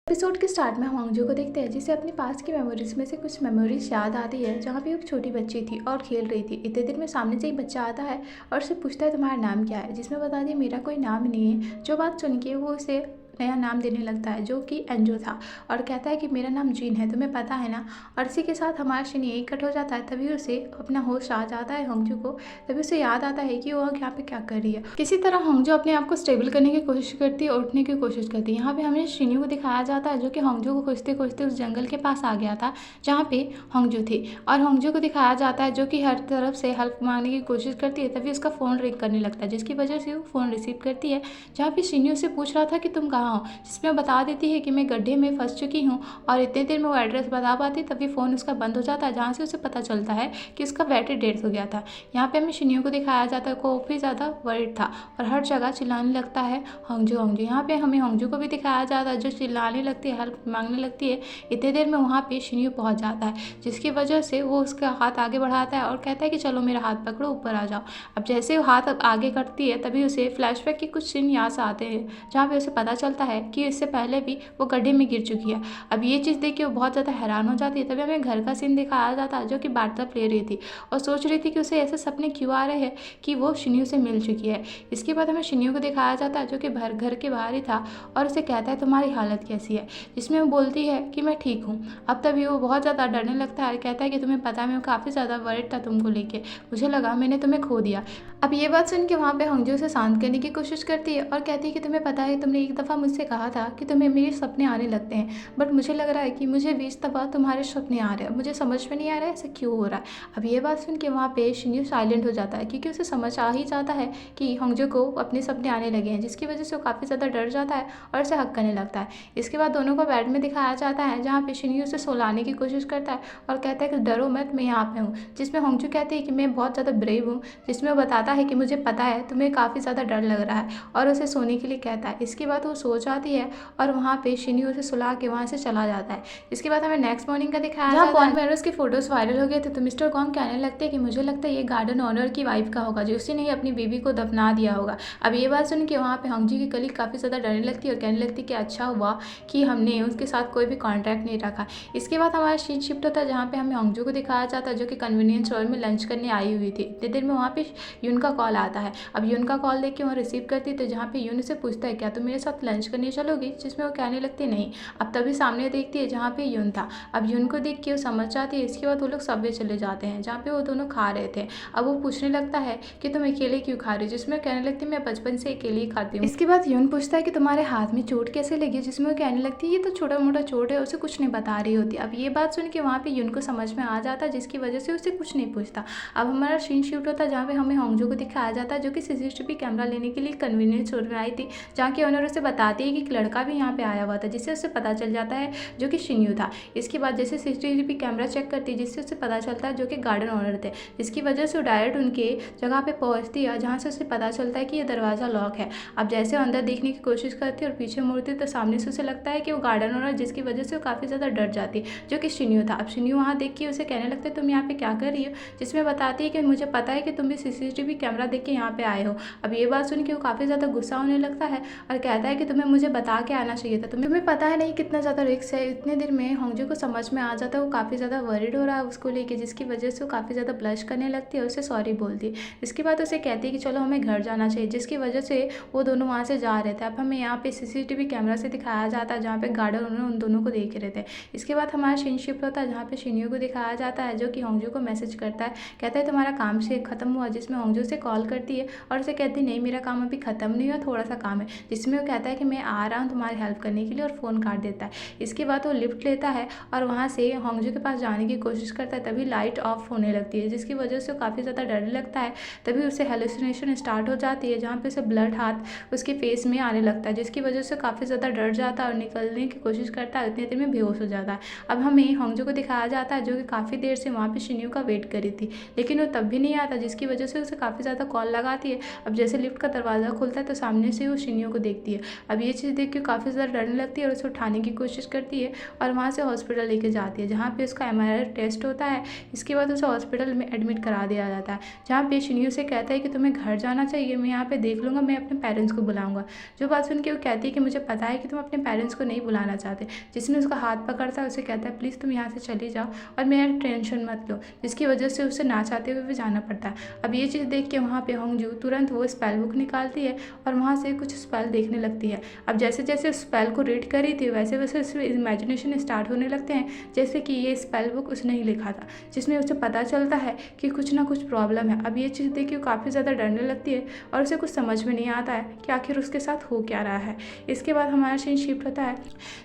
Episode के start में हम अंजू को देखते हैं जिसे अपने पास की मेमोरीज में से कुछ मेमोरीज याद आती है जहाँ पे एक छोटी बच्ची थी और खेल रही थी। इतने देर में सामने से एक बच्चा आता है और उससे पूछता है तुम्हारा नाम क्या है, जिसमें बता दिया मेरा कोई नाम नहीं है। जो बात सुन के वो उसे नया नाम देने लगता है जो कि एंजो था और कहता है कि मेरा नाम जीन है, तुम्हें पता है ना। और इसी के साथ हमारा सीन यही कट हो जाता है। तभी उसे अपना होश आ जाता है होंगजू को। तभी उसे याद आता है कि वो यहाँ पे क्या कर रही है। किसी तरह होंगजू अपने आप को स्टेबल करने की कोशिश करती है और उठने की कोशिश करती है। यहाँ पे हमें शिन्यू को दिखाया जाता है जो कि होंगजू को खोजते खोजते उस जंगल के पास आ गया था जहाँ पे होंगजू थी। और होंगजू को दिखाया जाता है जो कि हर तरफ से हेल्प मांगने की कोशिश करती है। तभी उसका फ़ोन रिंग करने लगता है जिसकी वजह से वो फ़ोन रिसीव करती है जहाँ पे शिन्यू से पूछ रहा था कि तुम कहाँ हो, जिसमें बता देती है कि मैं गड्ढे में फंस चुकी हूँ। और इतने देर में वो एड्रेस बता पाती तभी फ़ोन उसका बंद हो जाता है जहाँ से उसे पता चलता है कि उसका बैटरी डेड हो गया था। यहाँ पे हमें शिन्यू को दिखाया जाता है काफ़ी ज़्यादा वरिड था और हर जगह चिल्लाने लगता है होंगजू होंगजू। यहाँ पे हमें होंगजू को भी दिखाया जाता है जो चिल्लाने लगती है, हेल्प मांगने लगती है। इतने देर में वहाँ पे शिन्यू पहुँच जाता है जिसकी वजह से वो उसका हाथ आगे बढ़ाता है और कहता है कि चलो मेरा हाथ पकड़ो, ऊपर आ जाओ। अब जैसे वो हाथ आगे करती है तभी उसे फ्लैशबैक के कुछ सीन याद आते हैं जहाँ पे उसे पता चलता है कि इससे पहले भी वो गड्ढे में गिर चुकी है। अब ये चीज़ देख के वो बहुत ज़्यादा हैरान हो जाती है। तभी हमें घर का सीन दिखाया जाता है जो कि वार्तालाप ले रही थी और सोच रही थी कि उसे ऐसे सपने क्यों आ रहे हैं कि वो शिन्यू से मिल चुकी है। इसके बाद हमें शिन्यू को दिखाया जाता है जो कि घर के बाहर ही था और उसे कहता है तुम्हारी हालत कैसी है, जिसमें वो बोलती है कि मैं ठीक हूँ। अब तभी वो बहुत ज़्यादा डरने लगता है, कहता है कि तुम्हें पता है मैं काफ़ी ज़्यादा वरिड था तुमको लेके, मुझे लगा मैंने तुम्हें खो दिया। अब ये बात सुन के वहाँ पे होंगजू उसे शांत करने की कोशिश करती है और कहती है कि तुम्हें पता है तुमने एक दफ़ा मुझसे कहा था कि तुम्हें मेरे सपने आने लगते हैं, बट मुझे लग रहा है कि मुझे 20 दफ़ा तुम्हारे सपने आ रहे हैं, मुझे समझ में नहीं आ रहा है ऐसा क्यों हो रहा है। अब ये बात सुन के वहाँ पे शिन्यू साइलेंट हो जाता है क्योंकि उसे समझ आ ही जाता है कि होंगजू को अपने सपने आने लगे हैं, जिसकी वजह से वो काफ़ी ज़्यादा डर जाता है और उसे हक करने लगता है। इसके बाद दोनों को बेड में दिखाया जाता है जहाँ पे शिन्यू उसे सुलाने की कोशिश करता है और कहता है कि डरो मत, मैं यहाँ पे हूँ। जिसमें होंगजू कहती है कि मैं बहुत ज़्यादा ब्रेव हूँ, जिसमें वो बताता है कि मुझे पता है तुम्हें काफ़ी ज़्यादा डर लग रहा है और उसे सोने के लिए कहता है। इसके बाद वो सो जाती है और वहाँ पे शिन्यू उसे सुला के वहाँ से चला जाता है। इसके बाद हमें नेक्स्ट मॉर्निंग का दिखाया जाता है जहाँ बॉन मैरोस की फोटोज वायरल हो गए थे तो मिस्टर कॉन्ग कहने लगते हैं कि मुझे लगता है ये गार्डन ओनर की वाइफ का होगा जो उसने अपनी बेबी को दफना दिया होगा। अब ये बात सुन के वहाँ पे होंगजू की कलीग काफ़ी ज़्यादा डरने लगती है और कहने लगती है कि अच्छा हुआ कि हमने उसके साथ कोई भी कॉन्टैक्ट नहीं रखा। इसके बाद हमारा सीन शिफ्ट होता है जहाँ पे हमें होंगजू को दिखाया जाता है जो कि कन्वीनियंस स्टोर में लंच करने आई हुई थी। इतनी देर में वहाँ पे यून का कॉल आता है। अब यून का कॉल देख के वहाँ रिसीव करती है तो जहाँ पे यून से पूछता है क्या तुम मेरे साथ लंच करने चलोगी, जिसमें वो कहने लगती है नहीं। अब तभी सामने देखती है जहाँ पे यून था। अब यून को देख के वो समझ जाती है। इसके बाद वो लोग सबवे चले जाते हैं जहाँ पे वो दोनों खा रहे थे। अब वो पूछने लगता है कि तुम अकेले क्यों खा रही हो, जिसमें कहने लगती है मैं बचपन से अकेले ही खाती हूँ। इसके बाद यून पूछता है कि तुम्हारे हाथ में चोट कैसे लगी, जिसमें वो कहने लगती है ये तो छोटा मोटा चोट है, उसे कुछ नहीं बता रही होती। अब ये बात सुन के वहाँ पे यून को समझ में आ जाता है जिसकी वजह से उसे कुछ नहीं पूछता। अब हमारा सीन शूट होता है जहाँ पे हमें होंगजू को दिखाया जाता है जो कि सीसीटीवी कैमरा लेने के लिए कन्वीनियंस स्टोर में आई थी जहाँ की ओनर उसे बताती है कि एक लड़का भी यहाँ पे आया हुआ था, जिससे उसे पता चल जाता है जो कि शिन्यू था। इसके बाद जैसे सीसीटीवी कैमरा चेक करती है जिससे उसे पता चलता है जो कि गार्डन ओनर थे, जिसकी वजह से वो डायरेक्ट उनके जगह पे पहुँचती है जहाँ से उसे पता चलता है कि ये दरवाज़ा लॉक है। अब जैसे अंदर देखने की कोशिश करती है और पीछे मुड़ती तो सामने से उसे लगता है कि वो गार्डन ओनर, जिसकी वजह से वो काफ़ी ज़्यादा डर जाती है जो कि शिन्यू था। अब शिन्यू वहाँ देख के उसे कहने लगता है तुम यहाँ पे क्या कर रही हो, जिसमें बताती है कि मुझे पता है कि तुम भी सीसीटीवी कैमरा देख के यहाँ पे आए हो। अब ये बात सुन के वो काफ़ी ज़्यादा गुस्सा होने लगता है और कहता है कि तुम्हें मुझे बता के आना चाहिए था, तुम्हें पता है नहीं कितना ज़्यादा रिस्क है। इतने देर में होंगजू को समझ में आ जाता है वो काफ़ी ज़्यादा वरिड हो रहा है उसको लेके, जिसकी वजह से वो काफ़ी ज़्यादा ब्लश करने लगती है और उसे सॉरी बोलती है। इसके बाद उसे कहती है कि चलो हमें घर जाना चाहिए, जिसकी वजह से वो दोनों वहाँ से जा रहे थे। अब हमें यहाँ पे सीसीटीवी कैमरा से दिखाया जाता है जहाँ पे गार्डन ओनर उन दोनों को देख रहे थे। इसके बाद हमारा सीन शिफ्ट होता है जहाँ पे शिन्यू को दिखाया जाता है जो कि होंगजू को मैसेज करता है, कहता है तुम्हारा काम से खत्म हुआ, जिसमें होंगजू से कॉल करती है और उसे कहती है नहीं मेरा काम अभी खत्म नहीं हुआ, थोड़ा सा काम है, जिसमें वो कहता है कि मैं आ रहा हूँ तुम्हारी हेल्प करने के लिए और फ़ोन काट देता है। इसके बाद वो लिफ्ट लेता है और वहाँ से होंगजू के पास जाने की कोशिश करता है। तभी लाइट ऑफ होने लगती है जिसकी वजह से वो काफ़ी ज़्यादा डरने लगता है। तभी उसे हेलुसिनेशन स्टार्ट हो जाती है जहाँ पे उसे ब्लड हाथ उसके फेस में आने लगता है, जिसकी वजह से काफ़ी ज़्यादा डर जाता है और निकलने की कोशिश करता है। इतनी देर में बेहोश हो जाता है। अब हमें होंगजू को दिखाया जाता है जो कि काफ़ी देर से वहाँ पे शिन्यू का वेट करी थी, लेकिन वो तब भी नहीं आता, जिसकी वजह से उसे काफ़ी काफ़ी ज़्यादा कॉल लगाती है। अब जैसे लिफ्ट का दरवाज़ा खुलता है तो सामने से वो शिनियो को देखती है। अब ये चीज़ देख के काफ़ी ज़्यादा डरने लगती है और उसे उठाने की कोशिश करती है और वहाँ से हॉस्पिटल लेके जाती है, जहाँ पे उसका एमआरआई टेस्ट होता है। इसके बाद उसे हॉस्पिटल में एडमिट करा दिया जाता है, जहाँ पे शिनियो से कहता है कि तुम्हें घर जाना चाहिए, मैं यहाँ पे देख लूँगा, मैं अपने पेरेंट्स को बुलाऊँगा। जो बात सुन के वो कहती है कि मुझे पता है कि तुम अपने पेरेंट्स को नहीं बुलाना चाहते। जिसने उसका हाथ पकड़ता है उसे कहता है प्लीज़ तुम यहाँ से चली जाओ और मेरा टेंशन मत लो, जिसकी वजह से उसे ना चाहते हुए भी जाना पड़ता है। अब ये चीज़ देख के वहाँ पे होंगजू तुरंत वो स्पेल बुक निकालती है और वहाँ से कुछ स्पेल देखने लगती है। अब जैसे जैसे स्पेल को रीड करी थी वैसे वैसे उसमें इमेजिनेशन स्टार्ट होने लगते हैं, जैसे कि ये स्पेल बुक उसने ही लिखा था, जिसमें उसे पता चलता है कि कुछ ना कुछ प्रॉब्लम है। अब ये चीज़ देख के वो काफ़ी ज़्यादा डरने लगती है और उसे कुछ समझ में नहीं आता है कि आखिर उसके साथ हो क्या रहा है। इसके बाद हमारा सीन शिफ्ट होता है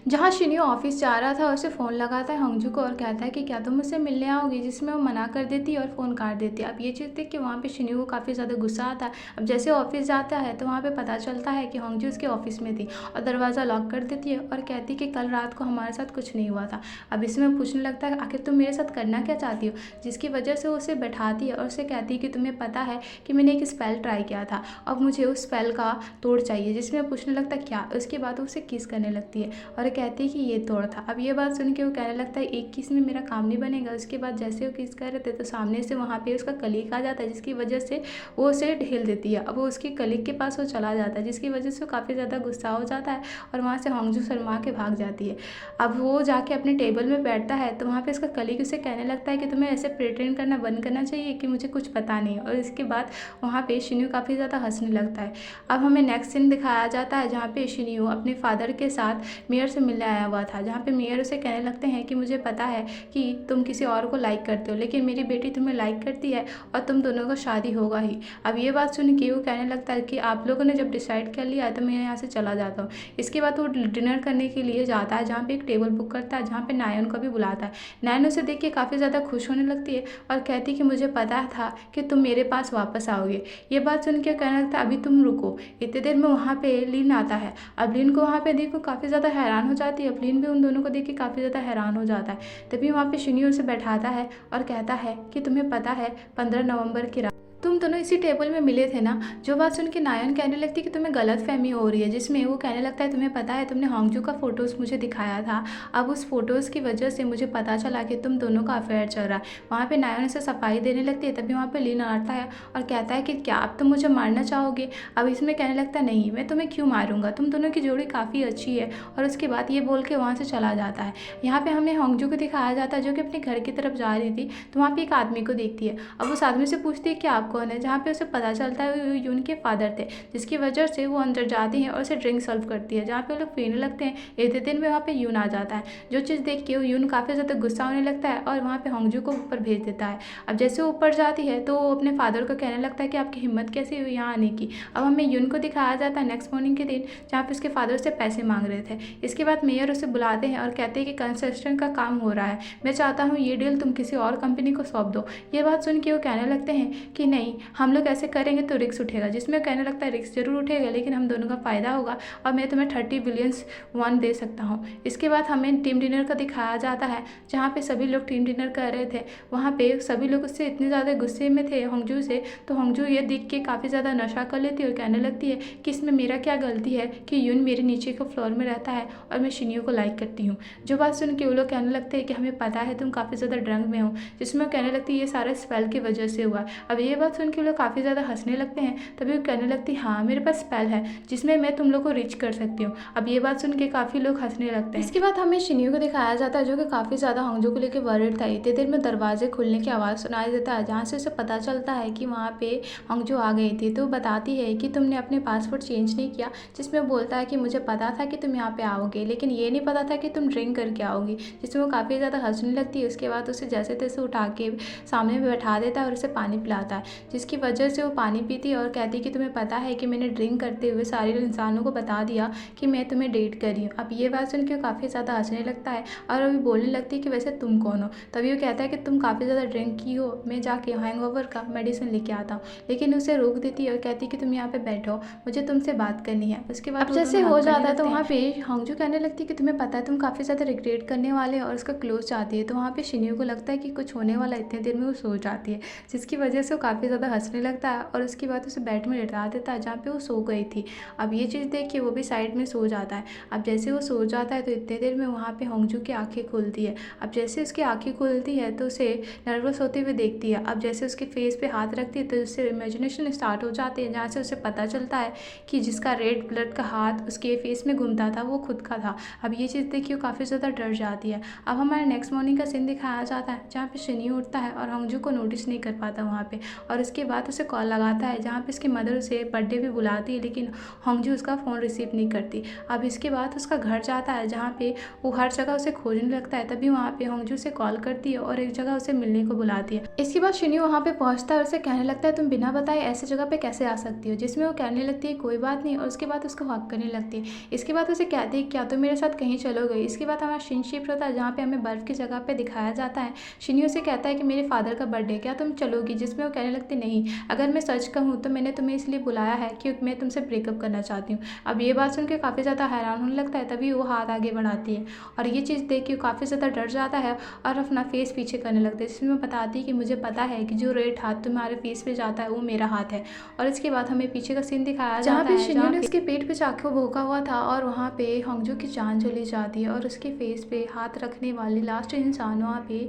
जहाँ शिनियो ऑफिस जा रहा था और उसे फ़ोन लगाता है होंगजू को और कहता है कि क्या तुम मुझसे मिलने आओगी, जिसमें वो मना कर देती है और फ़ोन काट देती है। अब ये चीज़ देख के वहाँ पे शिनियो को काफ़ी ज़्यादा गुस्सा आता है। अब जैसे ऑफिस जाता है तो वहाँ पे पता चलता है कि होंगजू उसके ऑफिस में थी और दरवाज़ा लॉक कर देती है और कहती है कि कल रात को हमारे साथ कुछ नहीं हुआ था। अब इसमें पूछने लगता है आखिर तुम मेरे साथ करना क्या चाहती हो, जिसकी वजह से उसे बैठाती है और उसे कहती है कि तुम्हें पता है कि मैंने एक स्पेल ट्राई किया था, अब मुझे उस स्पेल का तोड़ चाहिए। जिसमें पूछने लगता है क्या, उसके बाद उसे किस करने लगती है और कहती है कि ये तोड़ था। अब ये बात सुन के वो कहने लगता है एक किस में मेरा काम नहीं बनेगा। उसके बाद जैसे वो किस कर रहे थे तो सामने से वहाँ पे उसका कलीग आ जाता है, जिसकी वजह से वो उसे ढेल देती है। अब वो उसके कलीग के पास वो चला जाता है, जिसकी वजह से वो काफ़ी ज़्यादा गुस्सा हो जाता है और वहाँ से होंगजू शर्मा के भाग जाती है। अब वो जाके अपने टेबल में बैठता है तो वहाँ पे उसका कलीग उसे कहने लगता है कि तुम्हें ऐसे प्रिटेंड करना बंद करना चाहिए कि मुझे कुछ पता नहीं। और इसके बाद वहाँ पे शिनियो काफ़ी ज़्यादा हंसने लगता है। अब हमें नेक्स्ट सीन दिखाया जाता है जहाँ पे शिनियो अपने फादर के साथ मेयर से मिलने आया हुआ था, जहाँ पे मेयर उसे कहने लगते हैं कि मुझे पता है कि तुम किसी और को लाइक करते हो, लेकिन मेरी बेटी तुम्हें लाइक करती है और तुम दोनों का शादी होगा ही। अब ये बात सुन के वो कहने लगता है कि आप लोगों ने जब डिसाइड कर लिया है तो मैं यहाँ से चला जाता हूँ। इसके बाद वो डिनर करने के लिए जाता है, जहाँ पे एक टेबल बुक करता है, जहाँ पे नायन को भी बुलाता है। नायन उसे देख के काफ़ी ज़्यादा खुश होने लगती है और कहती कि मुझे पता था कि तुम मेरे पास वापस आओगे। ये बात सुन के कहने लगता है अभी तुम रुको। इतनी देर में वहाँ पे लिन आता है। अब लिन को वहाँ पे देखो काफ़ी ज़्यादा हैरान हो जाती है। अब लिन भी उन दोनों को देख के काफ़ी ज़्यादा हैरान हो जाता है। तभी वहाँ पे शिनियो उसे बैठाता है और कहता है कि तुम्हें पता है 15 नवंबर की रात तुम दोनों इसी टेबल में मिले थे ना। जो बात सुन के नायन कहने लगती कि तुम्हें गलत फहमी हो रही है, जिसमें वो कहने लगता है तुम्हें पता है तुमने होंगजू का फ़ोटोज़ मुझे दिखाया था, अब उस फ़ोटोज़ की वजह से मुझे पता चला कि तुम दोनों का अफेयर चल रहा है। वहाँ पे नायन उसे सफाई देने लगती है। तभी वहाँ पे लिन आता है और कहता है कि क्या आप तुम मुझे मारना चाहोगे। अब इसमें कहने लगता है नहीं, मैं तुम्हें क्यों मारूंगा, तुम दोनों की जोड़ी काफ़ी अच्छी है। और उसके बाद ये बोल के वहाँ से चला जाता है। यहाँ पे हमें होंगजू को दिखाया जाता है जो कि अपने घर की तरफ जा रही थी, तो वहाँ पे एक आदमी को देखती है। अब उस आदमी से पूछती है कि आप कौन है, जहाँ पे उसे पता चलता है वो यून के फादर थे, जिसकी वजह से वो अंदर जाती है और उसे ड्रिंक सर्व करती है, जहाँ पे वो लोग पीने लगते हैं। इतने दिन में वहाँ पे यून आ जाता है। जो चीज़ देख के वो यून काफ़ी ज़्यादा गुस्सा होने लगता है और वहाँ पे होंगजू को ऊपर भेज देता है। अब जैसे वो ऊपर जाती है तो वो अपने फादर को कहने लगता है कि आपकी हिम्मत कैसे हुई यहाँ आने की। अब हमें यून को दिखाया जाता है नेक्स्ट मॉर्निंग के दिन, जहाँ पे उसके फादर से पैसे मांग रहे थे। इसके बाद मेयर उसे बुलाते हैं और कहते हैं कि कंस्ट्रक्शन का काम हो रहा है, मैं चाहता हूँ ये डील तुम किसी और कंपनी को सौंप दो। ये बात सुन के वो कहने लगते हैं कि नहीं, हम लोग ऐसे करेंगे तो रिस्क उठेगा। जिसमें कहने लगता है रिस्क जरूर उठेगा, लेकिन हम दोनों का फ़ायदा होगा और मैं तुम्हें 30 बिलियन वॉन दे सकता हूँ। इसके बाद हमें टीम डिनर का दिखाया जाता है, जहाँ पे सभी लोग टीम डिनर कर रहे थे। वहाँ पे सभी लोग उससे इतने ज़्यादा गुस्से में थे होंगजू से, तो होंगजू ये देख के काफ़ी ज़्यादा नशा कर लेती है और कहने लगती है कि इसमें मेरा क्या गलती है कि यून मेरे नीचे के फ्लोर में रहता है और मैं शिनियो को लाइक करती हूँ। जो बात सुन के वो लोग कहने लगते हैं कि हमें पता है तुम काफ़ी ज़्यादा ड्रंक में हो, जिसमें कहने लगती है ये सारा स्पेल की वजह से हुआ। अब ये बात सुन के वो लोग काफ़ी ज़्यादा हंसने लगते हैं। तभी वो कहने लगती हाँ मेरे पास स्पेल है जिसमें मैं तुम लोग को रीच कर सकती हूँ। अब ये बात सुन के काफ़ी लोग हंसने लगते हैं। इसके बाद हमें शिनियो को दिखाया जाता है जो कि काफ़ी ज़्यादा होंगजू को लेकर वरिड था। इतनी देर में दरवाजे खुलने की आवाज़ सुनाई देता है, जहाँ से उसे पता चलता है कि वहाँ पे होंगजू आ गई थी। तो बताती है कि तुमने अपने पासवर्ड चेंज नहीं किया, जिसमें बोलता है कि मुझे पता था कि तुम यहाँ पे आओगे, लेकिन ये नहीं पता था कि तुम ड्रिंक करके आओगी। जिसमें वो काफ़ी ज़्यादा हंसने लगती है। उसके बाद उसे जैसे तैसे उठा के सामने में बैठा देता है और उसे पानी पिलाता है, जिसकी वजह से वो पानी पीती है और कहती है कि तुम्हें पता है कि मैंने ड्रिंक करते हुए सारे इंसानों को बता दिया कि मैं तुम्हें डेट कर रही हूँ। अब ये बात सुन के काफ़ी ज़्यादा हंसने लगता है और अभी बोलने लगती है कि वैसे तुम कौन हो। तभी वो कहता है कि तुम काफ़ी ज़्यादा ड्रिंक की हो, मैं जाके हैंगओवर का मेडिसिन लेके आता हूँ। लेकिन उसे रोक देती है और कहती है कि तुम यहाँ पे बैठो, मुझे तुमसे बात करनी है। उसके बाद जैसे हो जाता है तो वहाँ पे होंगजू कहने लगती है कि तुम्हें पता है तुम काफ़ी ज़्यादा रिग्रेट करने वाले और उसका क्लोज चाहती है। तो वहाँ पे शिनियो को लगता है कि कुछ होने वाला, इतने देर में वो सो जाती है, जिसकी वजह से वो काफ़ी ज़्यादा ज़्यादा हंसने लगता है और उसके बाद उसे बेड में लिटा देता है जहाँ पे वो सो गई थी। अब ये चीज़ देख के वो भी साइड में सो जाता है। अब जैसे वो सो जाता है तो इतने देर में वहाँ पे होंगजू की आंखें खुलती है। अब जैसे उसकी आंखें खुलती है तो उसे नर्वस होते हुए देखती है। अब जैसे उसके फेस पे हाथ रखती है तो उससे इमेजिनेशन स्टार्ट हो जाती है, जहाँ से उसे पता चलता है कि जिसका रेड ब्लड का हाथ उसके फेस में घूमता था वो खुद का था। अब ये चीज़ देखिए वो काफ़ी ज़्यादा डर जाती है। अब हमारे नेक्स्ट मॉर्निंग का सीन दिखाया जाता है जहाँ पे शिन्यू उठता है और होंगजू को नोटिस नहीं कर पाता वहाँ पे, और उसके बाद उसे कॉल लगाता है जहाँ पे उसकी मदर उसे बर्थडे भी बुलाती है, लेकिन होंगजू उसका फ़ोन रिसीव नहीं करती। अब इसके बाद उसका घर जाता है जहाँ पे वो हर जगह उसे खोजने लगता है। तभी वहाँ पे होंगजू उसे कॉल करती है और एक जगह उसे मिलने को बुलाती है। इसके बाद शिन्यू वहाँ पे पहुँचता है और उसे कहने लगता है तुम बिना बताए ऐसी जगह पे कैसे आ सकती हो, जिसमें वो कहने लगती है कोई बात नहीं, और उसके बाद उसको हक करने लगती है। इसके बाद उसे कहती है क्या तुम मेरे साथ कहीं चलो गई। इसके बाद हमारा सीन शिफ्ट होता है जहाँ पे हमें बर्फ़ की जगह पे दिखाया जाता है। शिन्यू से कहता है कि मेरे फादर का बर्थडे, क्या तुम चलोगी, जिसमें वो कहने लगती नहीं, अगर मैं सच कहूँ तो मैंने तुम्हें इसलिए बुलाया है क्योंकि मैं तुमसे ब्रेकअप करना चाहती हूँ। अब ये बात सुन के काफ़ी ज़्यादा हैरान होने लगता है। तभी वो हाथ आगे बढ़ाती है और ये चीज़ देख के काफ़ी ज़्यादा डर जाता है और अपना फेस पीछे करने लगता है, जिसमें वो बताती है कि मुझे पता है कि जो रेड हाथ तुम्हारे फेस पे जाता है वो मेरा हाथ है। और इसके बाद हमें पीछे का सीन दिखाया जाता है शिन्यू ने उसके पेट पे चाकू भोंका हुआ था और वहाँ पे होंगजू की जान चली जाती है और उसके फेस पे हाथ रखने वाली लास्ट इंसान वहाँ पे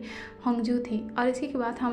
होंगजू थी। और इसी के बाद हमारे